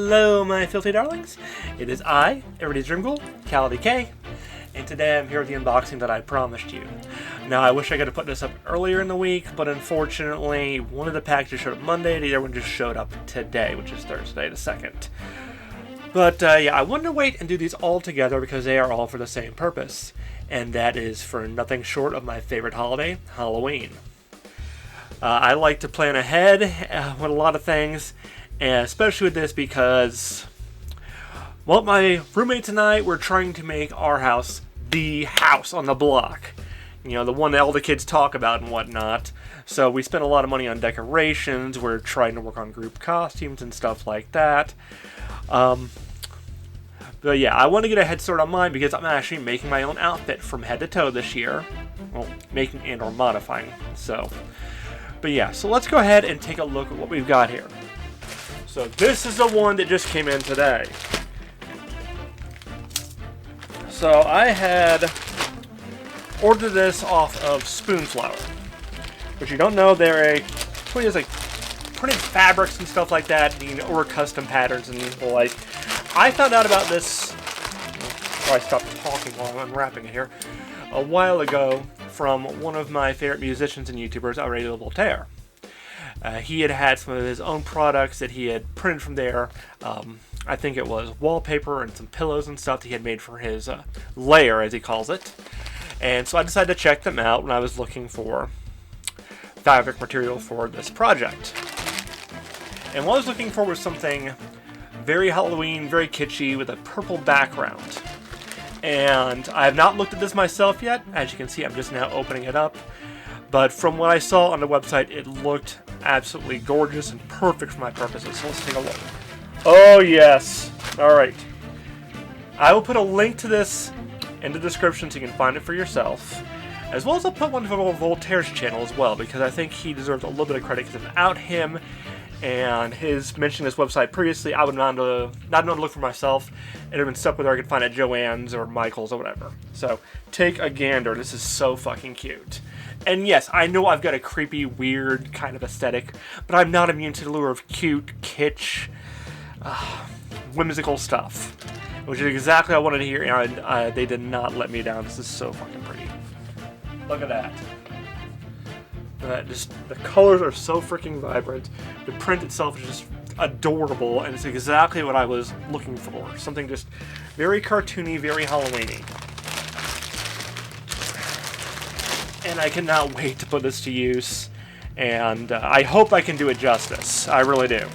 Hello, my filthy darlings. It is I, everybody's dream girl, Calla, DeKay, and today I'm here with the unboxing that I promised you. Now, I wish I could have put this up earlier in the week, but unfortunately, one of the packages showed up Monday, and the other one just showed up today, which is Thursday the 2nd. But, yeah, I wanted to wait and do these all together because they are all for the same purpose, and that is for nothing short of my favorite holiday, Halloween. I like to plan ahead with a lot of things, and especially with this because, well, my roommates and I were trying to make our house the house on the block. You know, the one that all the kids talk about and whatnot. So we spent a lot of money on decorations. We're trying to work on group costumes and stuff like that. But yeah, I want to get a head start on mine because I'm actually making my own outfit from head to toe this year. Well, making and or modifying. But yeah, so let's go ahead and take a look at what we've got here. So this is the one that just came in today. So I had ordered this off of Spoonflower, which you don't know, they're a company that's like printed fabrics and stuff like that, and you can order custom patterns and the like. I found out about this, before I stopped talking while I'm unwrapping it here, a while ago from one of my favorite musicians and YouTubers, Aurelio Voltaire. He had some of his own products that he had printed from there. I think it was wallpaper and some pillows and stuff that he had made for his lair, as he calls it. And so I decided to check them out when I was looking for fabric material for this project. And what I was looking for was something very Halloween, very kitschy, with a purple background. And I have not looked at this myself yet. As you can see, I'm just now opening it up. But from what I saw on the website, it looked absolutely gorgeous and perfect for my purposes. So let's take a look. Oh, yes. All right. I will put a link to this in the description so you can find it for yourself. As well as I'll put one for Voltaire's channel as well, because I think he deserves a little bit of credit, because without him and his mentioning this website previously, I would not know to look for myself. It would have been stuck with where I could find at Joann's or Michael's or whatever. So take a gander. This is so fucking cute. And yes, I know I've got a creepy, weird kind of aesthetic, but I'm not immune to the lure of cute, kitsch, whimsical stuff, which is exactly what I wanted to hear, and they did not let me down. This is so fucking pretty. Look at that. Just the colors are so freaking vibrant. The print itself is just adorable, and it's exactly what I was looking for. Something just very cartoony, very Halloweeny. And I cannot wait to put this to use, and I hope I can do it justice. I really do.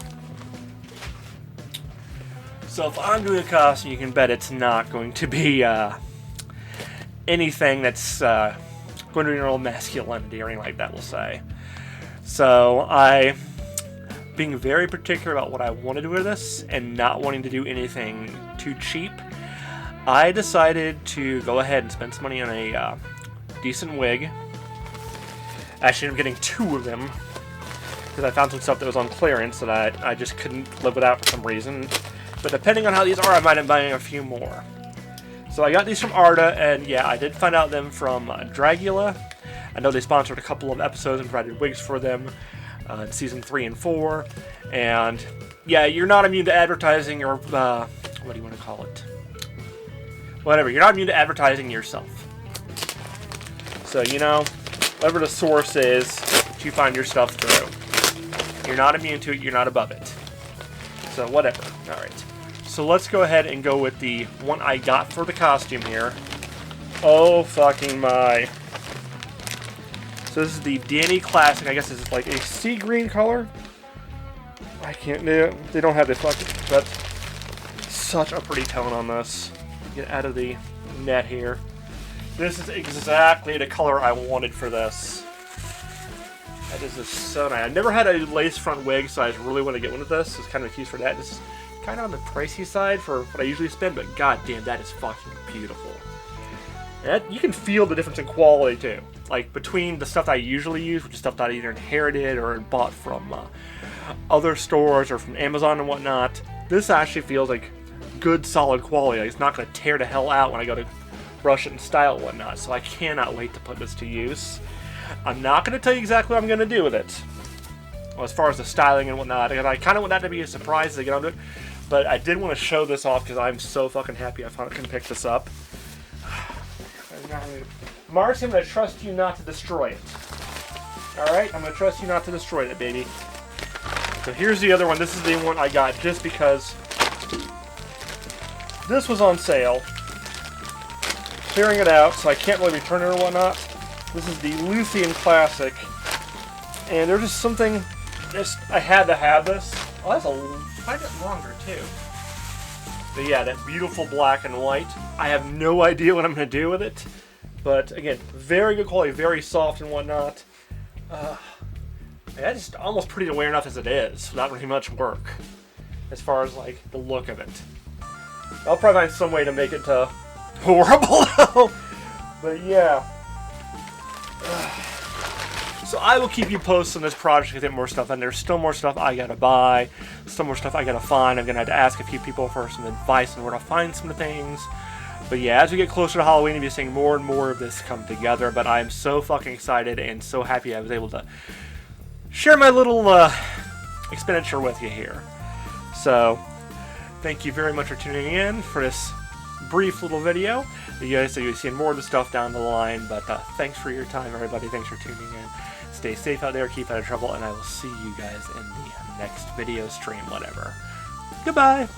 So if I'm doing a costume, you can bet it's not going to be anything that's going to be your masculinity or anything like that, we'll say. So I, being very particular about what I want to do with this and not wanting to do anything too cheap, I decided to go ahead and spend some money on a decent wig. Actually, I'm getting 2 of them because I found some stuff that was on clearance that I just couldn't live without for some reason. But depending on how these are, I might end up buying a few more. So I got these from Arda, and yeah, I did find out them from Dragula. I know they sponsored a couple of episodes and provided wigs for them in season 3 and 4. And yeah, you're not immune to advertising, or what do you want to call it? Whatever, you're not immune to advertising yourself. So, you know, whatever the source is that you find your stuff through, you're not immune to it, you're not above it. So whatever. Alright. So let's go ahead and go with the one I got for the costume here. Oh, fucking my. So this is the Danny Classic. I guess it's like a sea green color. I can't do it. They don't have the fucking. That's such a pretty tone on this. Get out of the net here. This is exactly the color I wanted for this. That is just so nice. I've never had a lace front wig, so I just really want to get one of this. It's kind of a piece for that. This is kind of on the pricey side for what I usually spend, but goddamn, that is fucking beautiful. And you can feel the difference in quality too. Like between the stuff that I usually use, which is stuff that I either inherited or bought from other stores or from Amazon and whatnot, this actually feels like good, solid quality. Like, it's not going to tear the hell out when I go to brush it and style and whatnot. So I cannot wait to put this to use. I'm not going to tell you exactly what I'm going to do with it. Well, as far as the styling and whatnot, and I kind of want that to be a surprise as I get onto it. But I did want to show this off because I'm so fucking happy I finally can pick this up. Marcy, I'm going to trust you not to destroy it. Alright? I'm going to trust you not to destroy it, baby. So here's the other one. This is the one I got just because this was on sale. Clearing it out, so I can't really return it or whatnot. This is the Luthien Classic. And there's just something... I had to have this. Oh, that's quite a bit longer, too. But yeah, that beautiful black and white. I have no idea what I'm going to do with it. But again, very good quality, very soft and whatnot. Yeah, just almost pretty to wear enough as it is, without really much work. As far as like the look of it. I'll probably find some way to make it horrible though. But yeah. So I will keep you posted on this project, get more stuff, and there's still more stuff I gotta buy, still more stuff I gotta find. I'm gonna have to ask a few people for some advice on where to find some of the things. But yeah, as we get closer to Halloween, you'll be seeing more and more of this come together. But I'm so fucking excited and so happy I was able to share my little expenditure with you here. So, thank you very much for tuning in for this brief little video. You guys, so you'll be seeing more of the stuff down the line. But thanks for your time, everybody. Thanks for tuning in. Stay safe out there, keep out of trouble, and I will see you guys in the next video stream, whatever. Goodbye!